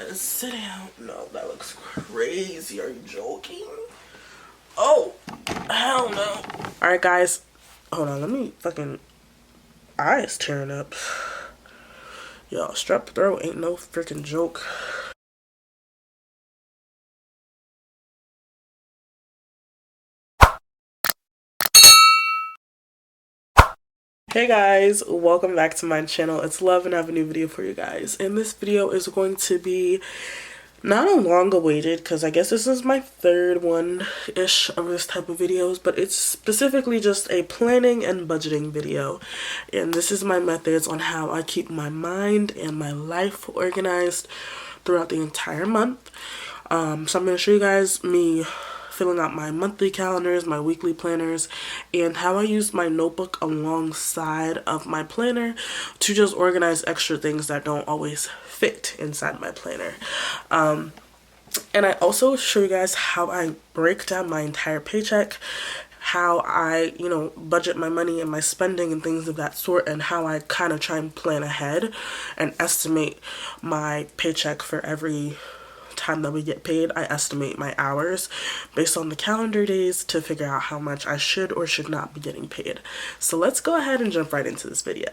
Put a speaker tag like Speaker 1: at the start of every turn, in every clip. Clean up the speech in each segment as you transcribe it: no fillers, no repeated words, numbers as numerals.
Speaker 1: Sit down. No, that looks crazy. Are you joking? Oh, hell no. Alright, guys. Hold on, let me fucking eyes tearing up. Yo, strep throat ain't no freaking joke. Hey guys, welcome back to my channel. It's Love and I have a new video for you guys. And this video is going to be not a long awaited, because I guess this is my third one-ish of this type of videos, but it's specifically just a planning and budgeting video. And this is my methods on how I keep my mind and my life organized throughout the entire month. So I'm going to show you guys me filling out my monthly calendars, my weekly planners, and how I use my notebook alongside of my planner to just organize extra things that don't always fit inside my planner. And I also show you guys how I break down my entire paycheck, how I, budget my money and my spending and things of that sort, and how I kind of try and plan ahead and estimate my paycheck for every time that we get paid. I estimate my hours based on the calendar days to figure out how much I should or should not be getting paid. So let's go ahead and jump right into this video.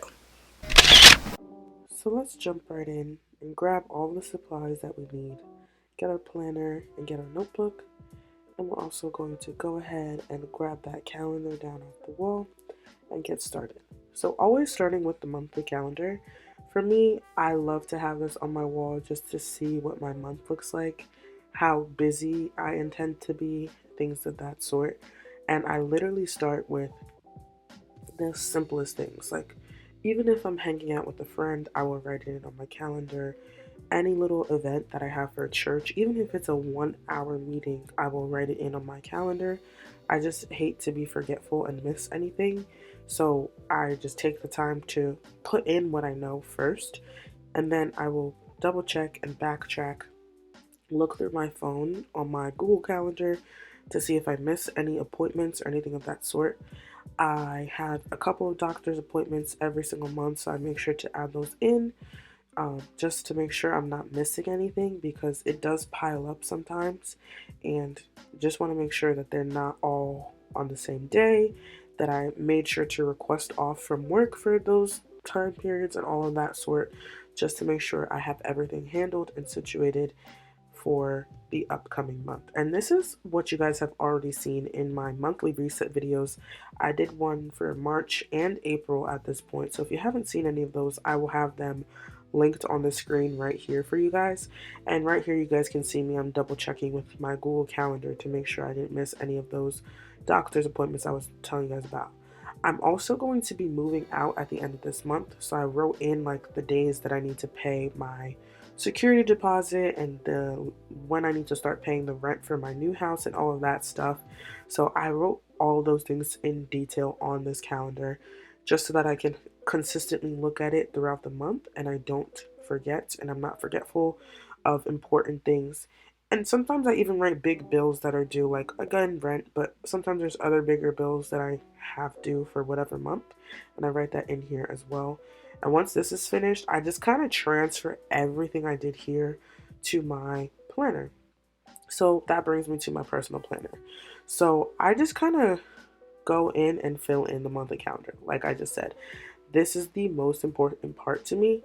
Speaker 1: So let's jump right in and grab all the supplies that we need, get our planner and get our notebook, and we're also going to go ahead and grab that calendar down off the wall and get started. So always starting with the monthly calendar. For me, I love to have this on my wall just to see what my month looks like, how busy I intend to be, things of that sort. And I literally start with the simplest things. Like, even if I'm hanging out with a friend, I will write it on my calendar. Any little event that I have for church, even if it's a 1-hour meeting, I will write it in on my calendar. I just hate to be forgetful and miss anything. So I just take the time to put in what I know first, and then I will double check and backtrack, look through my phone on my Google Calendar to see if I miss any appointments or anything of that sort. I have a couple of doctor's appointments every single month, so I make sure to add those in. Just to make sure I'm not missing anything, because it does pile up sometimes, and just want to make sure that they're not all on the same day, that I made sure to request off from work for those time periods and all of that sort, just to make sure I have everything handled and situated for the upcoming month. And this is what you guys have already seen in my monthly reset videos. I did one for March and April at this point, so if you haven't seen any of those, I will have them linked on the screen right here for you guys. And right here you guys can see me, I'm double checking with my Google Calendar to make sure I didn't miss any of those doctor's appointments I was telling you guys about. I'm also going to be moving out at the end of this month, so I wrote in like the days that I need to pay my security deposit and when I need to start paying the rent for my new house and all of that stuff. So I wrote all those things in detail on this calendar just so that I can consistently look at it throughout the month and I don't forget, and I'm not forgetful of important things. And sometimes I even write big bills that are due, like again rent, but sometimes there's other bigger bills that I have due for whatever month, and I write that in here as well. And once this is finished, I just kind of transfer everything I did here to my planner. So that brings me to my personal planner. So I just kind of go in and fill in the monthly calendar. Like I just said, this is the most important part to me.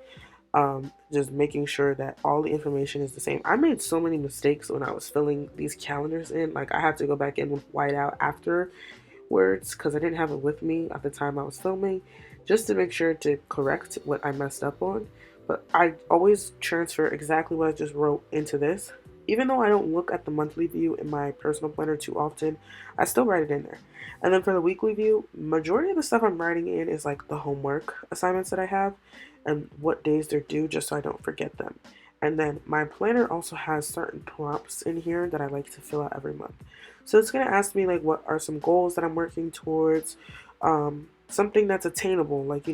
Speaker 1: Just making sure that all the information is the same. I made so many mistakes when I was filling these calendars in. Like I had to go back in with whiteout afterwards because I didn't have it with me at the time I was filming, just to make sure to correct what I messed up on. But I always transfer exactly what I just wrote into this. Even though I don't look at the monthly view in my personal planner too often, I still write it in there. And then for the weekly view, majority of the stuff I'm writing in is like the homework assignments that I have and what days they're due, just so I don't forget them. And then my planner also has certain prompts in here that I like to fill out every month. So it's going to ask me like what are some goals that I'm working towards, something that's attainable, like,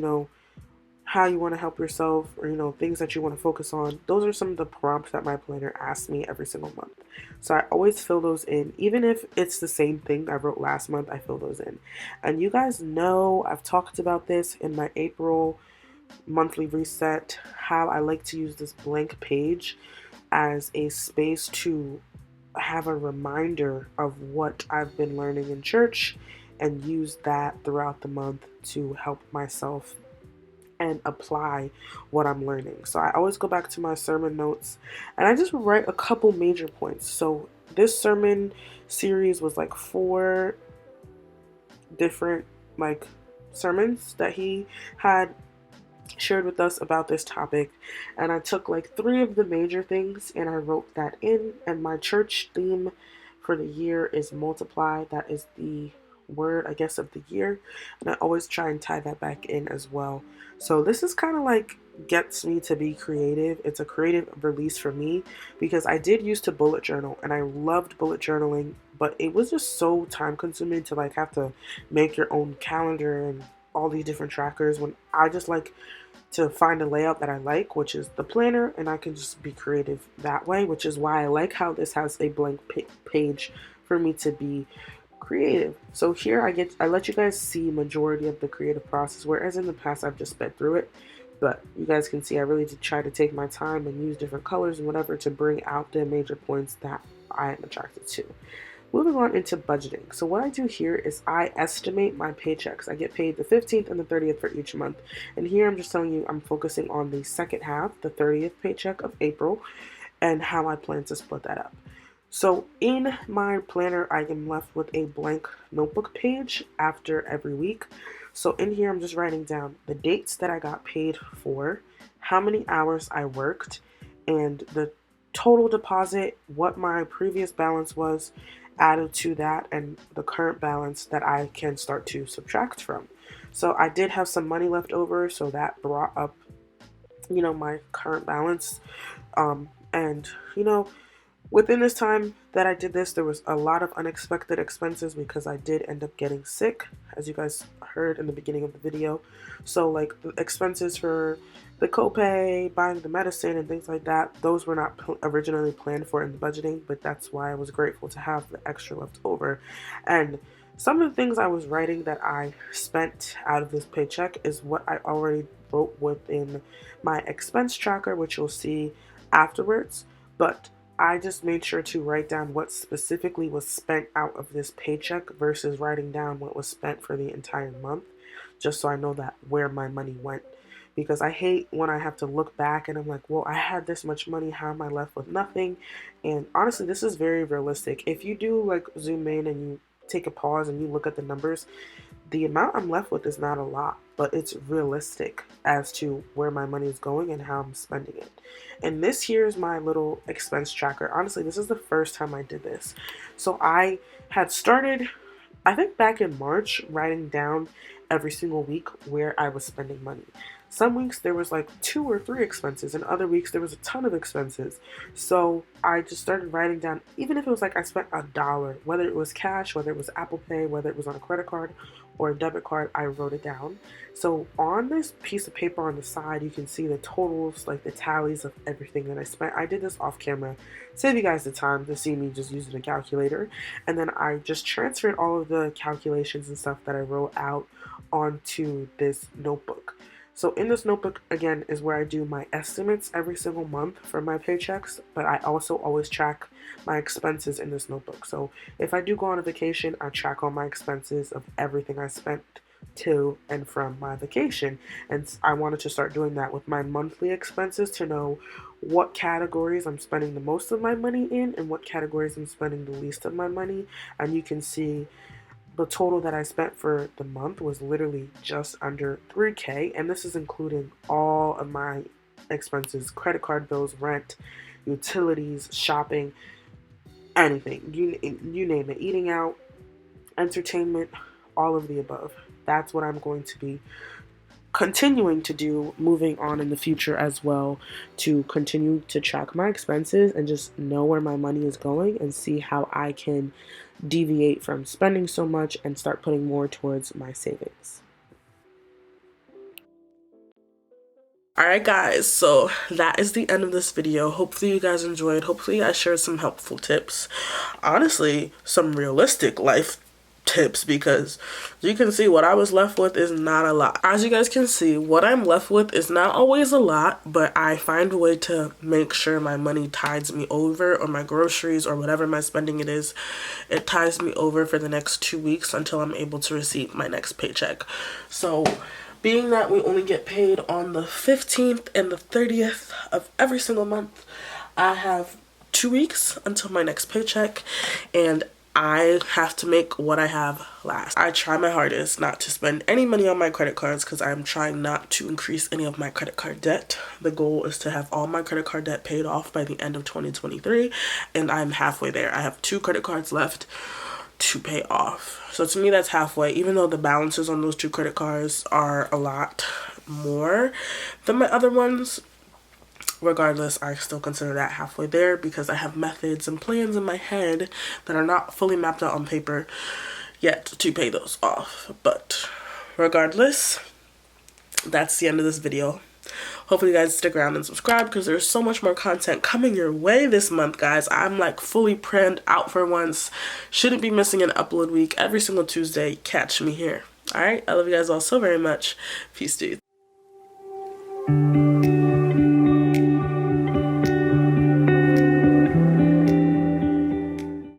Speaker 1: how you want to help yourself, or things that you want to focus on. Those are some of the prompts that my planner asks me every single month. So I always fill those in. Even if it's the same thing I wrote last month, I fill those in. And you guys know I've talked about this in my April monthly reset, how I like to use this blank page as a space to have a reminder of what I've been learning in church and use that throughout the month to help myself and apply what I'm learning. So I always go back to my sermon notes and I just write a couple major points. So this sermon series was like 4 different like sermons that he had shared with us about this topic, and I took like 3 of the major things and I wrote that in. And my church theme for the year is multiply. That is the word, I guess, of the year, and I always try and tie that back in as well. So this is kind of like gets me to be creative. It's a creative release for me because I did used to bullet journal and I loved bullet journaling, but it was just so time consuming to like have to make your own calendar and all these different trackers, when I just like to find a layout that I like, which is the planner, and I can just be creative that way, which is why I like how this has a blank page for me to be creative. So here I let you guys see majority of the creative process, whereas in the past I've just sped through it. But you guys can see I really did try to take my time and use different colors and whatever to bring out the major points that I am attracted to. Moving on into budgeting. So what I do here is I estimate my paychecks. I get paid the 15th and the 30th for each month. And here I'm just telling you I'm focusing on the second half, the 30th paycheck of April, and how I plan to split that up. So in my planner, I am left with a blank notebook page after every week. So in here, I'm just writing down the dates that I got paid for, how many hours I worked, and the total deposit, what my previous balance was added to that, and the current balance that I can start to subtract from. So I did have some money left over, so that brought up, my current balance. And, within this time that I did this, there was a lot of unexpected expenses because I did end up getting sick, as you guys heard in the beginning of the video. So like the expenses for the copay, buying the medicine and things like that, those were not originally planned for in the budgeting, but that's why I was grateful to have the extra left over. And some of the things I was writing that I spent out of this paycheck is what I already wrote within my expense tracker, which you'll see afterwards. But I just made sure to write down what specifically was spent out of this paycheck versus writing down what was spent for the entire month, just so I know that where my money went. Because I hate when I have to look back and I'm like, well, I had this much money, how am I left with nothing? And honestly, this is very realistic. If you do like zoom in and you take a pause and you look at the numbers, the amount I'm left with is not a lot, but it's realistic as to where my money is going and how I'm spending it. And this here is my little expense tracker. Honestly, this is the first time I did this. So I had started, I think back in March, writing down every single week where I was spending money. Some weeks there was like 2 or 3 expenses, and other weeks there was a ton of expenses. So I just started writing down, even if it was like I spent $1, whether it was cash, whether it was Apple Pay, whether it was on a credit card or a debit card, I wrote it down. So on this piece of paper on the side, you can see the totals, like the tallies of everything that I spent. I did this off camera, save you guys the time to see me just using a calculator. And then I just transferred all of the calculations and stuff that I wrote out onto this notebook. So in this notebook, again, is where I do my estimates every single month for my paychecks, but I also always track my expenses in this notebook. So if I do go on a vacation, I track all my expenses of everything I spent to and from my vacation. And I wanted to start doing that with my monthly expenses to know what categories I'm spending the most of my money in and what categories I'm spending the least of my money. And you can see the total that I spent for the month was literally just under $3K, and this is including all of my expenses, credit card bills, rent, utilities, shopping, anything, you name it, eating out, entertainment, all of the above. That's what I'm going to be continuing to do moving on in the future as well, to continue to track my expenses and just know where my money is going and see how I can deviate from spending so much and start putting more towards my savings. Alright guys, so that is the end of this video. Hopefully you guys enjoyed. Hopefully I shared some helpful tips. Honestly, some realistic life tips, because you can see what I was left with is not a lot. As you guys can see, what I'm left with is not always a lot, but I find a way to make sure my money tides me over, or my groceries or whatever my spending it is, it ties me over for the next 2 weeks until I'm able to receive my next paycheck. So being that we only get paid on the 15th and the 30th of every single month, I have 2 weeks until my next paycheck, and I have to make what I have last. I try my hardest not to spend any money on my credit cards because I'm trying not to increase any of my credit card debt. The goal is to have all my credit card debt paid off by the end of 2023, and I'm halfway there. I have 2 credit cards left to pay off. So to me, that's halfway, even though the balances on those 2 credit cards are a lot more than my other ones. Regardless, I still consider that halfway there because I have methods and plans in my head that are not fully mapped out on paper yet to pay those off. But regardless, that's the end of this video. Hopefully you guys stick around and subscribe because there's so much more content coming your way this month, guys. I'm like fully planned out for once. Shouldn't be missing an upload week. Every single Tuesday, catch me here. All right, I love you guys all so very much. Peace, dudes.